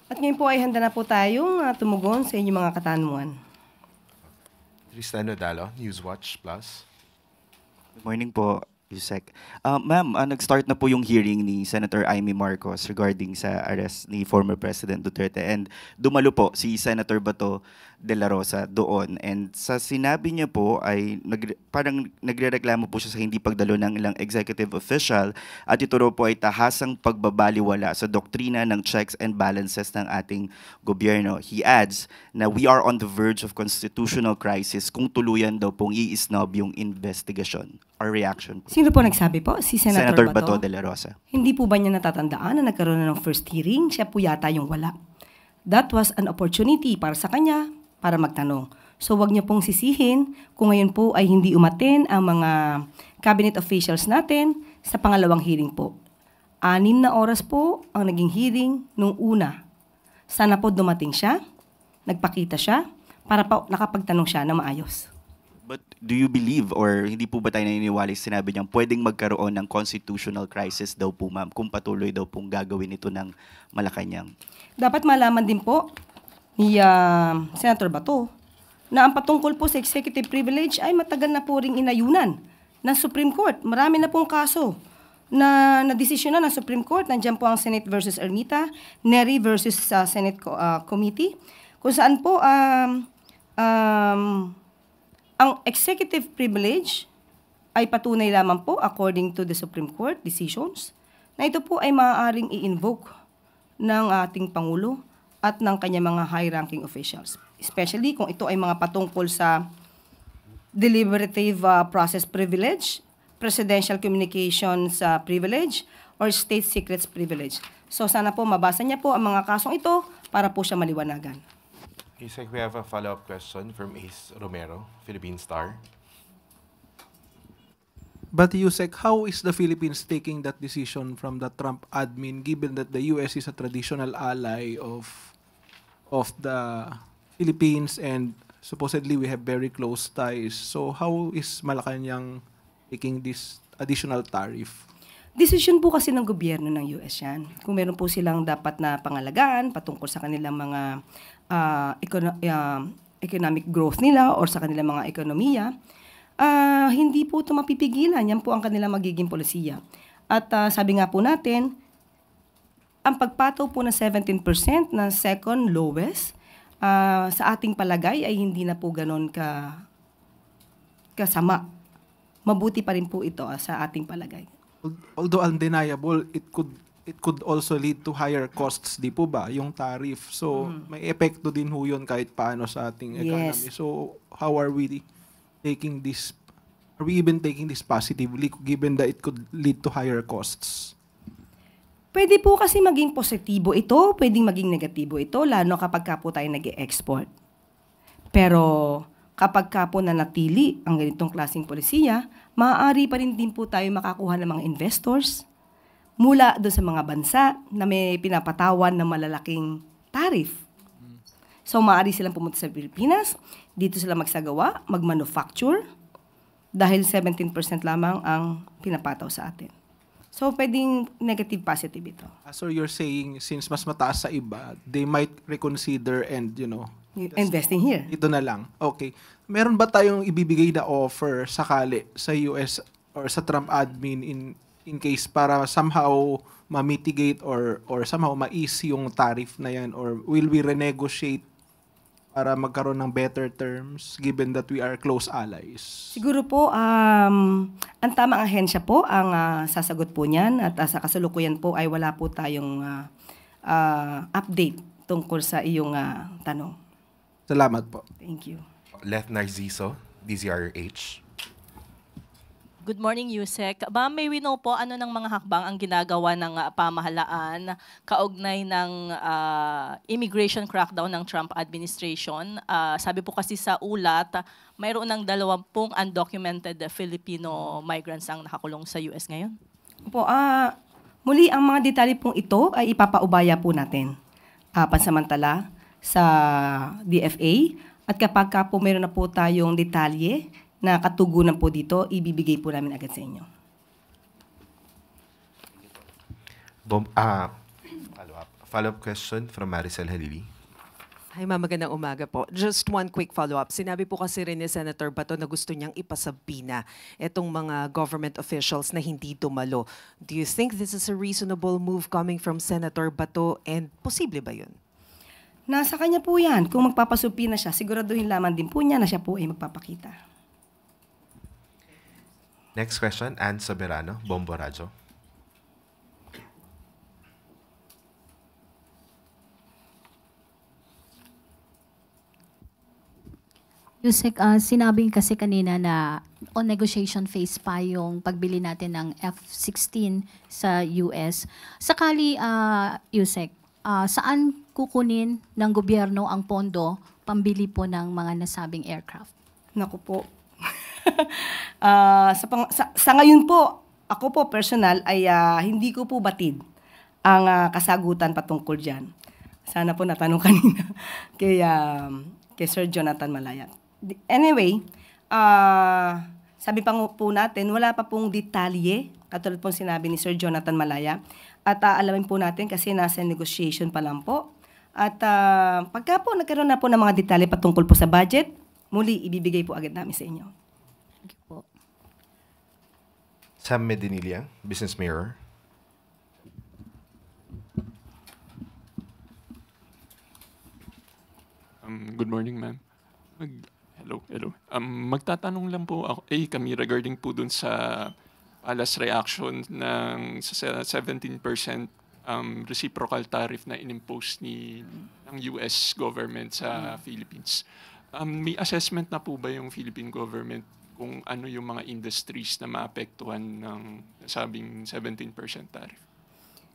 At ngayon po ay handa na po tayong tumugon sa inyong mga katanungan. Tristan Nodalo, Newswatch Plus. Good morning po, Yusek. Ma'am, nag-start na po yung hearing ni Senator Amy Marcos regarding sa arrest ni former President Duterte, and dumalo po si Senator Bato de la Rosa doon, and sa sinabi niya po ay parang nagrereklamo po siya sa hindi pagdalo ng ilang executive official, at ito raw po ay tahasang pagbabaliwala sa doktrina ng checks and balances ng ating gobyerno. He adds na we are on the verge of constitutional crisis kung tuluyan daw pong i-snob yung investigation. Our reaction po. Sino po nagsabi po? Si Senator Bato de la Rosa. Hindi po ba niya natatandaan na nagkaroon na ng first hearing? Siya po yata yung wala. That was an opportunity para sa kanya para magtanong. So wag niyo pong sisihin kung ngayon po ay hindi umaten ang mga cabinet officials natin sa pangalawang hearing po. 6 na oras po ang naging hearing nung una. Sana po dumating siya, nagpakita siya, para po nakapagtanong siya na maayos. But do you believe, or hindi po ba tayo naniniwala sa sinabi niyang pwedeng magkaroon ng constitutional crisis daw po, ma'am, kung patuloy daw pong gagawin ito ng Malacanang? Dapat malaman din po ni Senator Bato na ang patungkol po sa executive privilege ay matagal na po ring inayunan ng Supreme Court. Marami na pong kaso na nadesisyon na ng Supreme Court. Nandiyan po ang Senate versus Ermita, Neri versus Senate Committee, kung saan po ang executive privilege ay patunay lamang po according to the Supreme Court decisions na ito po ay maaaring i-invoke ng ating Pangulo at ng kanyang mga high-ranking officials. Especially kung ito ay mga patungkol sa deliberative process privilege, presidential communications privilege, or state secrets privilege. So sana po mabasa niya po ang mga kasong ito para po siya maliwanagan. Yusek, we have a follow-up question from Ace Romero, Philippine Star. But Yusek, how is the Philippines taking that decision from the Trump admin, given that the US is a traditional ally of the Philippines and supposedly we have very close ties? So how is Malacanang taking this additional tariff? Decision po kasi ng gobyerno ng US yan. Kung meron po silang dapat na pangalagaan patungkol sa kanilang mga economic growth nila or sa kanilang mga ekonomiya, hindi po ito mapipigilan. Yan po ang kanilang magiging polisiya. At sabi nga po natin, ang pagpataw po ng 17% na second lowest, sa ating palagay ay hindi na po ganon kasama. Mabuti pa rin po ito sa ating palagay. Although undeniable, it could also lead to higher costs, di po ba, yung tariff. So, may epekto din ho yun kahit paano sa ating economy. Yes. So, how are we taking this, are we even taking this positively given that it could lead to higher costs? Pwede po kasi maging positibo ito, pwedeng maging negatibo ito, lalo kapag ka po tayo nag-e-export. Pero kapag ka po nanatili ang ganitong klaseng polisiya, maaari pa rin din po tayo makakuha ng mga investors mula doon sa mga bansa na may pinapatawan ng malalaking tariff. So maaari silang pumunta sa Pilipinas, dito sila magsagawa, mag-manufacture, dahil 17% lamang ang pinapataw sa atin. So pwedeng negative, positive ito. So you're saying, since mas mataas sa iba, they might reconsider and, Investing here. ito na lang. Okay. Meron ba tayong ibibigay na offer sakali sa US or sa Trump admin in case para somehow ma-mitigate or somehow ma-ease yung tariff na yan, or will we renegotiate para magkaroon ng better terms given that we are close allies? Siguro po, ang tamang ahensya po ang sasagot po niyan, at sa kasalukuyan po ay wala po tayong update tungkol sa iyong tanong. Salamat po. Thank you. Leth Narciso, DZRH. Good morning, Yusek. Ma'am, may we know po ano ng mga hakbang ang ginagawa ng pamahalaan kaugnay ng immigration crackdown ng Trump administration? Sabi po kasi sa ulat, mayroon ng 20 undocumented Filipino migrants ang nakakulong sa US ngayon. Po, muli ang mga detalye pong ito ay ipapaubaya po natin pansamantala sa DFA, at kapag ka po meron na po tayong detalye na katugunan po dito, ibibigay po namin agad sa inyo. follow-up question from Maricel Halili. Hi ma'am, magandang umaga po. Just one quick follow-up. Sinabi po kasi rin ni Senator Bato na gusto niyang ipasabina itong mga government officials na hindi dumalo. Do you think this is a reasonable move coming from Senator Bato and posible ba yun? Nasa kanya po yan. Kung magpapasupina siya, siguraduhin lamang din po niya na siya po ay magpapakita. Next question, Ann Soberano, Bombo Radyo. Yusek, sinabi kasi kanina na on negotiation phase pa yung pagbili natin ng F-16 sa US. Sakali, Yusek, saan kukunin ng gobyerno ang pondo pambili po ng mga nasabing aircraft? Naku po. Sa ngayon po, ako po personal ay hindi ko po batid ang kasagutan patungkol dyan. Sana po natanong kanina kay Sir Jonathan Malaya. Anyway, sabi pa po natin, wala pa pong detalye, katulad pong sinabi ni Sir Jonathan Malaya. At alamin po natin kasi nasa negotiation pa lang po. At pagka po nagkaroon na po ng mga detalye patungkol po sa budget, muli ibibigay po agad namin sa inyo. Thank you po. Sam Medinilla, Business Mirror. Good morning, ma'am. Hello. Magtatanong lang po ako, kami regarding po dun sa Palace reaction ng sa 17% reciprocal tariff na inimpose ng US government sa Philippines. May assessment na po ba yung Philippine government kung ano yung mga industries na maapektuhan ng sabing 17% tariff?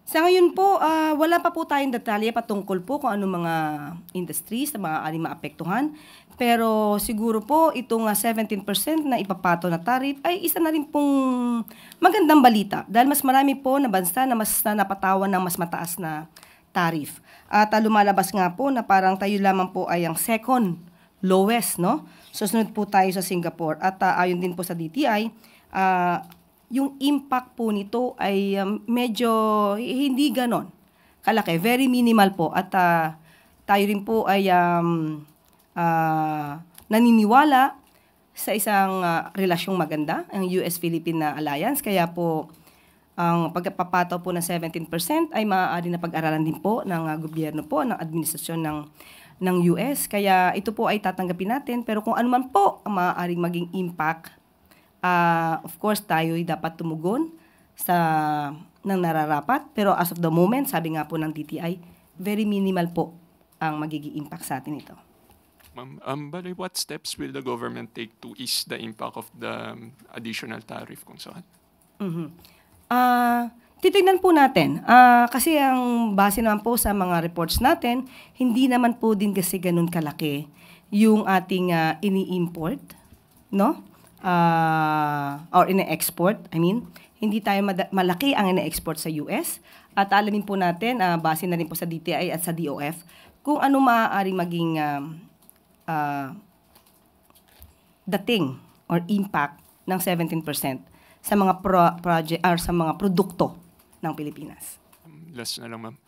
Sa ngayon po, wala pa po tayong detalye patungkol po kung ano mga industries na maaaring maapektuhan. Pero siguro po itong 17% na ipapato na tariff ay isa na rin pong magandang balita. Dahil mas marami po na bansa na mas napatawan ng mas mataas na tariff. At lumalabas nga po na parang tayo lamang po ay ang second lowest, no? Susunod po tayo sa Singapore. At ayon din po sa DTI, yung impact po nito ay medyo hindi ganon kalaki. Very minimal po. At tayo rin po ay naniniwala sa isang relasyong maganda, ang US-Philippine Alliance. Kaya po, ang pagpapataw po ng 17% ay maaari na pag-aralan din po ng gobyerno po, ng administrasyon ng US. Kaya ito po ay tatanggapin natin. Pero kung ano man po ang maaaring maging impact, of course, tayo ay dapat tumugon ng nararapat. Pero as of the moment, sabi nga po ng DTI, very minimal po ang magiging impact sa atin ito. Ma'am, but what steps will the government take to ease the impact of the additional tariff kung saan? Titignan po natin. Kasi ang base naman po sa mga reports natin, hindi naman po din kasi ganun kalaki yung ating ini-import, no? Or ine-export, hindi tayo malaki ang ine-export sa US. At alamin po natin, base na rin po sa DTI at sa DOF, kung ano maaaring maging dating or impact ng 17% sa mga project or sa mga produkto ng Pilipinas. Last na lang, ma'am.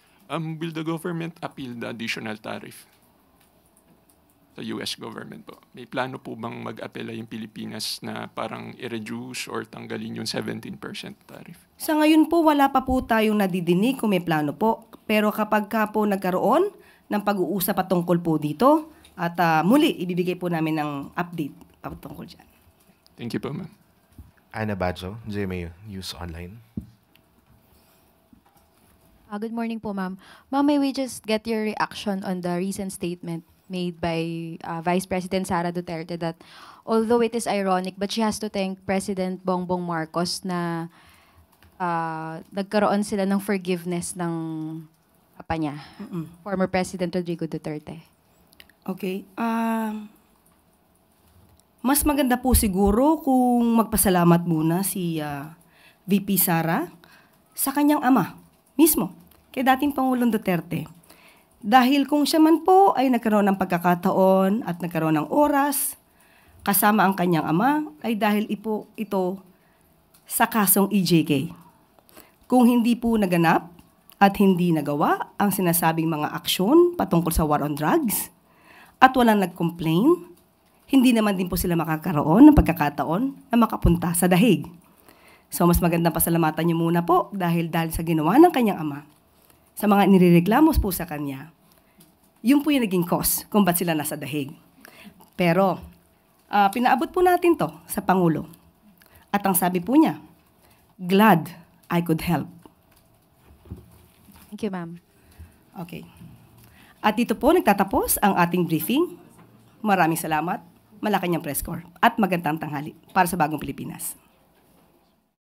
Will the government appeal the additional tariff sa US government po? May plano po bang mag-apela yung Pilipinas na parang i-reduce or tanggalin yung 17% tariff? Sa ngayon po, wala pa po tayong nadidinig kung may plano po. Pero kapag ka po nagkaroon ng pag-uusap patungkol po dito, at muli, ibibigay po namin ng update patungkol dyan. Thank you po, ma'am. Ana Badjo, GMA News Online. Good morning po, ma'am. Ma'am, may we just get your reaction on the recent statement made by Vice President Sara Duterte that although it is ironic, but she has to thank President Bongbong Marcos na nagkaroon sila ng forgiveness ng papa niya, former President Rodrigo Duterte. Okay. Mas maganda po siguro kung magpasalamat muna si VP Sara sa kanyang ama mismo, kay dating Pangulong Duterte. Dahil kung siya man po ay nagkaroon ng pagkakataon at nagkaroon ng oras kasama ang kanyang ama, ay dahil ito sa kasong EJK. Kung hindi po naganap at hindi nagawa ang sinasabing mga aksyon patungkol sa war on drugs at walang nag-complain, hindi naman din po sila makakaroon ng pagkakataon na makapunta sa dahig. So mas magandang pasalamatan niyo muna po dahil sa ginawa ng kanyang ama, sa mga nirereklamos po sa kanya, yun po yung naging cause kung ba't sila nasa dahig. Pero pinaabot po natin to sa Pangulo. At ang sabi po niya, glad I could help. Thank you, ma'am. Okay. At dito po nagtatapos ang ating briefing. Maraming salamat. Malacanang Press Corps. At magandang tanghali para sa Bagong Pilipinas.